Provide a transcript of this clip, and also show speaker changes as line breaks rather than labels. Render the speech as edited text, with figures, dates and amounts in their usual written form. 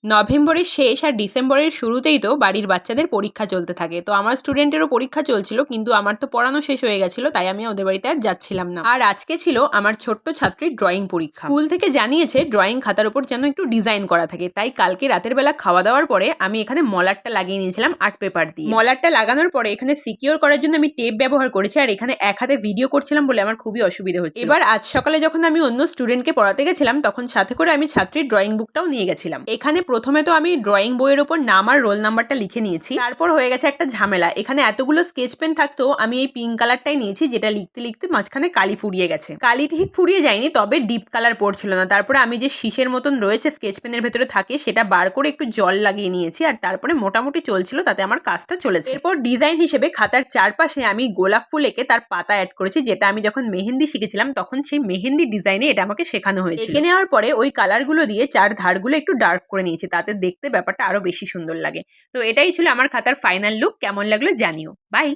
নভেম্বরের শেষ আর ডিসেম্বরের শুরুতেই তো বাড়ির বাচ্চাদের পরীক্ষা চলতে থাকে। তো আমার স্টুডেন্টেরও পরীক্ষা চলছিল, কিন্তু আমার তো পড়ানো শেষ হয়ে গেছিল, তাই আমি ওদের বাড়িতে আর যাচ্ছিলাম না। আর আজকে ছিল আমার ছোট্ট ছাত্রীর ড্রয়িং পরীক্ষা। স্কুল থেকে জানিয়েছে ড্রয়িং খাতার উপর যেন একটু ডিজাইন করা থাকে, তাই কালকে রাতের বেলা খাওয়া দাওয়ার পরে আমি এখানে মলারটা লাগিয়ে নিয়েছিলাম আর্ট পেপার দিয়ে। মলারটা লাগানোর পরে এখানে সিকিউর করার জন্য আমি টেপ ব্যবহার করেছি, আর এখানে এক হাতে ভিডিও করছিলাম বলে আমার খুবই অসুবিধা হচ্ছে। এবার আজ সকালে যখন আমি অন্য স্টুডেন্টকে পড়াতে গেছিলাম, তখন সাথে করে আমি ছাত্রীর ড্রয়িং বুকটাও নিয়ে গেছিলাম। এখানে প্রথমে তো আমি ড্রয়িং বইয়ের ওপর নাম আর রোল নাম্বারটা লিখে নিয়েছি। তারপর হয়ে গেছে একটা ঝামেলা। এখানে এতগুলো স্কেচ পেন থাকতো, আমি এই পিঙ্ক কালারটাই নিয়েছি, যেটা লিখতে লিখতে মাঝখানে কালি ফুরিয়ে গেছে। কালি ঠিক ফুরিয়ে যায়নি, তবে ডিপ কালার পড়ছিল না। তারপরে আমি যে শীষের মতন রয়েছে স্কেচ পেনের ভেতরে থাকে, সেটা বার করে একটু জল লাগিয়ে নিয়েছি, আর তারপরে মোটামুটি চলছিল, তাতে আমার কাজটা চলেছে। এরপর ডিজাইন হিসেবে খাতার চারপাশে আমি গোলাপ ফুল এঁকে তার পাতা অ্যাড করেছি, যেটা আমি যখন মেহেন্দি শিখেছিলাম তখন সেই মেহেন্দি ডিজাইনে এটা আমাকে শেখানো হয়েছিল। এঁকে নেওয়ার পরে ওই কালারগুলো দিয়ে চার ধারগুলো একটু ডার্ক করে নিয়েছি, তাতে দেখতে ব্যাপারটা আরো বেশি সুন্দর লাগে। তো এটাই ছিল আমার খাতার ফাইনাল লুক। কেমন লাগলো জানিও। বাই।